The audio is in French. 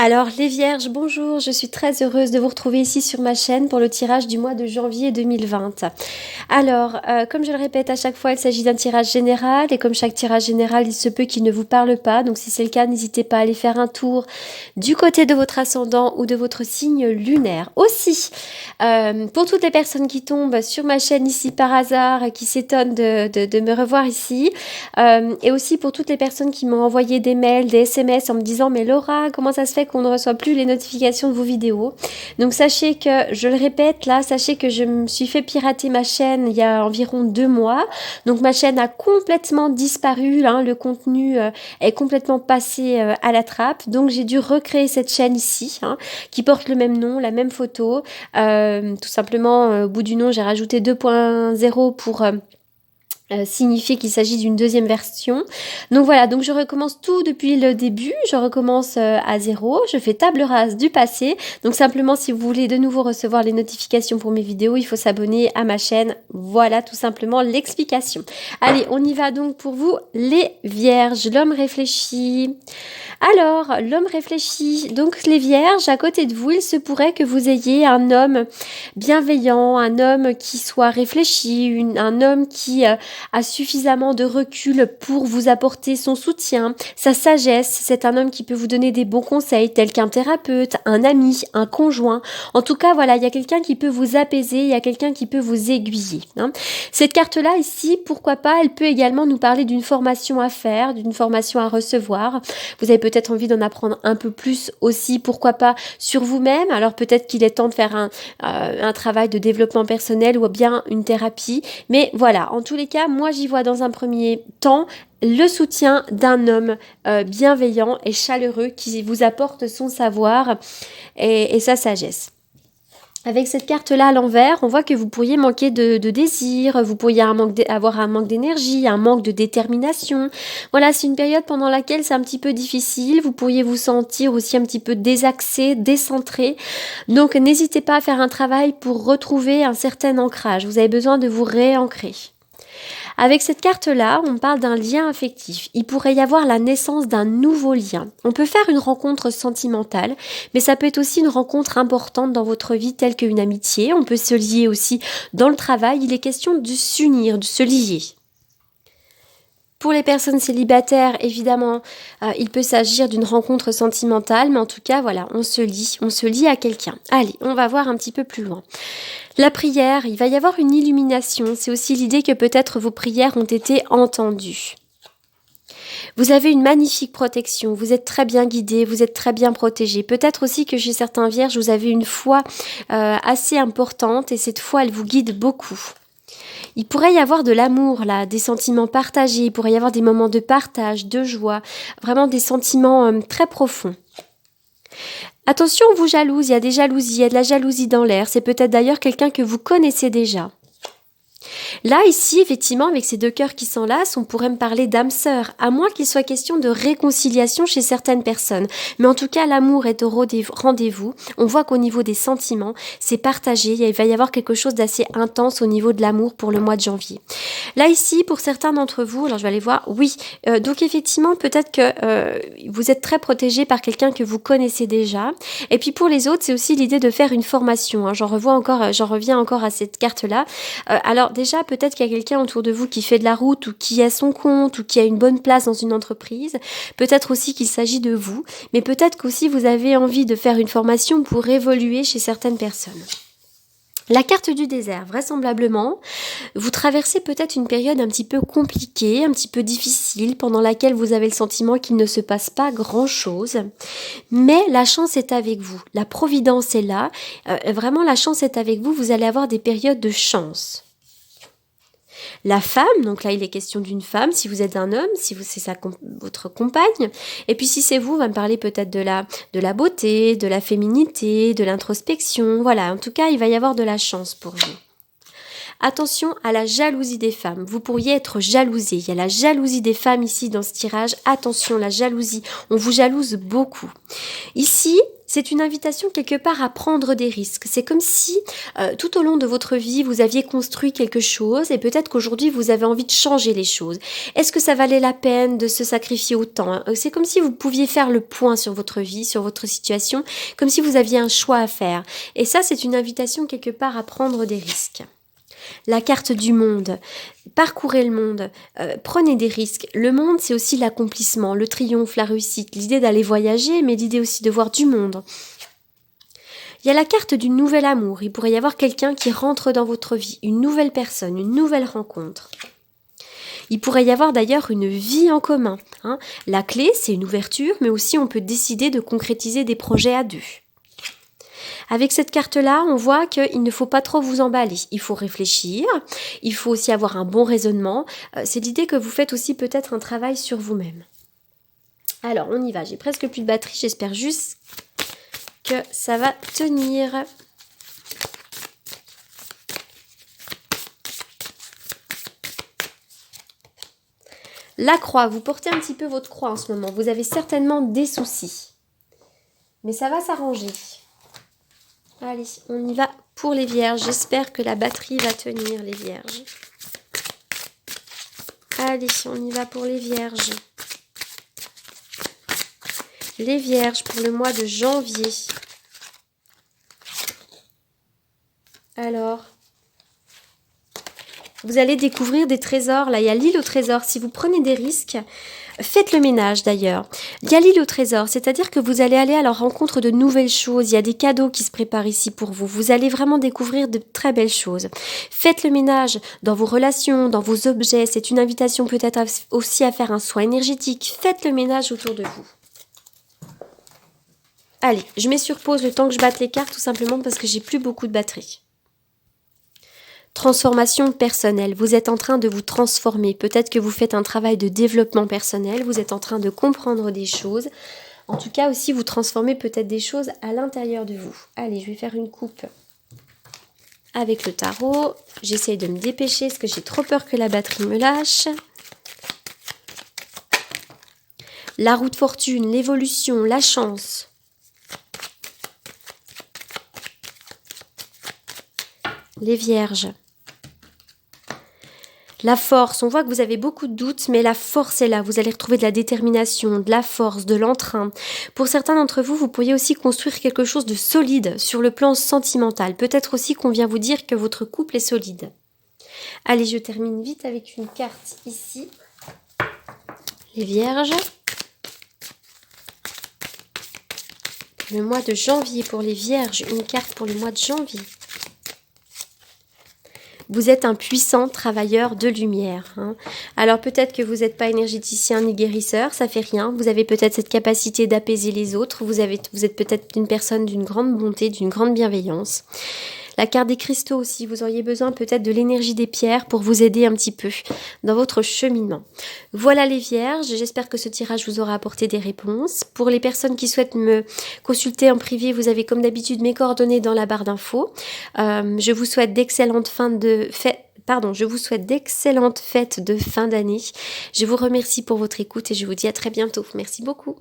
Alors les vierges, bonjour, je suis très heureuse de vous retrouver ici sur ma chaîne pour le tirage du mois de janvier 2020. Alors, comme je le répète à chaque fois, il s'agit d'un tirage général et comme chaque tirage général, il se peut qu'il ne vous parle pas. Donc si c'est le cas, n'hésitez pas à aller faire un tour du côté de votre ascendant ou de votre signe lunaire. Aussi, pour toutes les personnes qui tombent sur ma chaîne ici par hasard, qui s'étonnent de me revoir ici, et aussi pour toutes les personnes qui m'ont envoyé des mails, des SMS en me disant « Mais Laura, comment ça se fait qu'on ne reçoit plus les notifications de vos vidéos ?» Donc sachez que, je le répète là, sachez que je me suis fait pirater ma chaîne il y a environ 2 mois. Donc ma chaîne a complètement disparu, hein, le contenu est complètement passé à la trappe. Donc j'ai dû recréer cette chaîne ici, hein, qui porte le même nom, la même photo. Tout simplement, au bout du nom, j'ai rajouté 2.0 pour... signifier qu'il s'agit d'une deuxième version. Donc voilà, donc je recommence tout depuis le début, je recommence à zéro, je fais table rase du passé. Donc simplement, si vous voulez de nouveau recevoir les notifications pour mes vidéos, il faut s'abonner à ma chaîne. Voilà tout simplement l'explication. Allez, on y va donc pour vous, les vierges, l'homme réfléchi. Alors, l'homme réfléchit. Donc les vierges, à côté de vous, il se pourrait que vous ayez un homme bienveillant, un homme qui soit réfléchi, un homme qui a suffisamment de recul pour vous apporter son soutien, sa sagesse. C'est un homme qui peut vous donner des bons conseils, tel qu'un thérapeute, un ami, un conjoint. En tout cas, voilà, il y a quelqu'un qui peut vous apaiser, il y a quelqu'un qui peut vous aiguiller, hein. Cette carte-là ici, pourquoi pas, elle peut également nous parler d'une formation à faire, d'une formation à recevoir. Vous avez peut-être envie d'en apprendre un peu plus aussi, pourquoi pas, sur vous-même. Alors peut-être qu'il est temps de faire un travail de développement personnel ou bien une thérapie. Mais voilà, en tous les cas, moi j'y vois dans un premier temps le soutien d'un homme bienveillant et chaleureux qui vous apporte son savoir et sa sagesse. Avec cette carte-là à l'envers, on voit que vous pourriez manquer de désir, vous pourriez avoir un manque d'énergie, un manque de détermination. Voilà, c'est une période pendant laquelle c'est un petit peu difficile, vous pourriez vous sentir aussi un petit peu désaxé, décentré. Donc n'hésitez pas à faire un travail pour retrouver un certain ancrage, vous avez besoin de vous réancrer. Avec cette carte-là, on parle d'un lien affectif. Il pourrait y avoir la naissance d'un nouveau lien. On peut faire une rencontre sentimentale, mais ça peut être aussi une rencontre importante dans votre vie, telle qu'une amitié. On peut se lier aussi dans le travail. Il est question de s'unir, de se lier. Pour les personnes célibataires, évidemment, il peut s'agir d'une rencontre sentimentale, mais en tout cas, voilà, on se lie à quelqu'un. Allez, on va voir un petit peu plus loin. La prière, il va y avoir une illumination. C'est aussi l'idée que peut-être vos prières ont été entendues. Vous avez une magnifique protection, vous êtes très bien guidé, vous êtes très bien protégé. Peut-être aussi que chez certains vierges, vous avez une foi assez importante et cette foi, elle vous guide beaucoup. Il pourrait y avoir de l'amour là, des sentiments partagés, il pourrait y avoir des moments de partage, de joie, vraiment des sentiments très profonds. Attention, vous jalouse, il y a des jalousies, il y a de la jalousie dans l'air, c'est peut-être d'ailleurs quelqu'un que vous connaissez déjà. Là, ici, effectivement, avec ces deux cœurs qui s'enlacent, on pourrait me parler d'âme sœur, à moins qu'il soit question de réconciliation chez certaines personnes. Mais en tout cas, l'amour est au rendez-vous. On voit qu'au niveau des sentiments, c'est partagé. Il va y avoir quelque chose d'assez intense au niveau de l'amour pour le mois de janvier. Là, ici, pour certains d'entre vous, alors je vais aller voir, oui. Donc, effectivement, peut-être que vous êtes très protégé par quelqu'un que vous connaissez déjà. Et puis, pour les autres, c'est aussi l'idée de faire une formation, hein. J'en reviens encore à cette carte-là. Alors, déjà, peut-être qu'il y a quelqu'un autour de vous qui fait de la route ou qui a son compte ou qui a une bonne place dans une entreprise. Peut-être aussi qu'il s'agit de vous, mais peut-être qu'aussi vous avez envie de faire une formation pour évoluer chez certaines personnes. La carte du désert, vraisemblablement, vous traversez peut-être une période un petit peu compliquée, un petit peu difficile, pendant laquelle vous avez le sentiment qu'il ne se passe pas grand-chose. Mais la chance est avec vous, la providence est là, vraiment la chance est avec vous, vous allez avoir des périodes de chance. La femme, donc là il est question d'une femme, si vous êtes un homme, si c'est votre compagne, et puis si c'est vous, on va me parler peut-être de la beauté, de la féminité, de l'introspection, voilà, en tout cas il va y avoir de la chance pour vous. Attention à la jalousie des femmes. Vous pourriez être jalousé. Il y a la jalousie des femmes ici dans ce tirage. Attention, la jalousie. On vous jalouse beaucoup. Ici, c'est une invitation quelque part à prendre des risques. C'est comme si tout au long de votre vie, vous aviez construit quelque chose et peut-être qu'aujourd'hui, vous avez envie de changer les choses. Est-ce que ça valait la peine de se sacrifier autant? C'est comme si vous pouviez faire le point sur votre vie, sur votre situation, comme si vous aviez un choix à faire. Et ça, c'est une invitation quelque part à prendre des risques. La carte du monde, parcourez le monde, prenez des risques. Le monde, c'est aussi l'accomplissement, le triomphe, la réussite, l'idée d'aller voyager, mais l'idée aussi de voir du monde. Il y a la carte du nouvel amour, il pourrait y avoir quelqu'un qui rentre dans votre vie, une nouvelle personne, une nouvelle rencontre. Il pourrait y avoir d'ailleurs une vie en commun. La clé, c'est une ouverture, mais aussi on peut décider de concrétiser des projets à deux. Avec cette carte-là, on voit qu'il ne faut pas trop vous emballer. Il faut réfléchir, il faut aussi avoir un bon raisonnement. C'est l'idée que vous faites aussi peut-être un travail sur vous-même. Alors, on y va. J'ai presque plus de batterie. J'espère juste que ça va tenir. La croix. Vous portez un petit peu votre croix en ce moment. Vous avez certainement des soucis. Mais ça va s'arranger. Allez, on y va pour les vierges. J'espère que la batterie va tenir, les vierges. Allez, on y va pour les vierges. Les vierges pour le mois de janvier. Alors, vous allez découvrir des trésors. Là, il y a l'île au trésor. Si vous prenez des risques, faites le ménage d'ailleurs. Il y a l'île au trésor, c'est-à-dire que vous allez aller à la rencontre de nouvelles choses. Il y a des cadeaux qui se préparent ici pour vous. Vous allez vraiment découvrir de très belles choses. Faites le ménage dans vos relations, dans vos objets. C'est une invitation peut-être aussi à faire un soin énergétique. Faites le ménage autour de vous. Allez, je mets sur pause le temps que je batte les cartes tout simplement parce que j'ai plus beaucoup de batterie. Transformation personnelle. Vous êtes en train de vous transformer. Peut-être que vous faites un travail de développement personnel. Vous êtes en train de comprendre des choses. En tout cas aussi, vous transformez peut-être des choses à l'intérieur de vous. Allez, je vais faire une coupe avec le tarot. J'essaye de me dépêcher parce que j'ai trop peur que la batterie me lâche. La roue de fortune, l'évolution, la chance. Les vierges. La force, on voit que vous avez beaucoup de doutes, mais la force est là. Vous allez retrouver de la détermination, de la force, de l'entrain. Pour certains d'entre vous, vous pourriez aussi construire quelque chose de solide sur le plan sentimental. Peut-être aussi qu'on vient vous dire que votre couple est solide. Allez, je termine vite avec une carte ici. Les vierges. Le mois de janvier pour les vierges, une carte pour le mois de janvier. Vous êtes un puissant travailleur de lumière. Alors peut-être que vous n'êtes pas énergéticien ni guérisseur, ça fait rien. Vous avez peut-être cette capacité d'apaiser les autres. Vous êtes peut-être une personne d'une grande bonté, d'une grande bienveillance. La carte des cristaux aussi, vous auriez besoin peut-être de l'énergie des pierres pour vous aider un petit peu dans votre cheminement. Voilà les vierges, j'espère que ce tirage vous aura apporté des réponses. Pour les personnes qui souhaitent me consulter en privé, vous avez comme d'habitude mes coordonnées dans la barre d'infos. Je vous souhaite d'excellentes fêtes de fin d'année. Je vous remercie pour votre écoute et je vous dis à très bientôt. Merci beaucoup.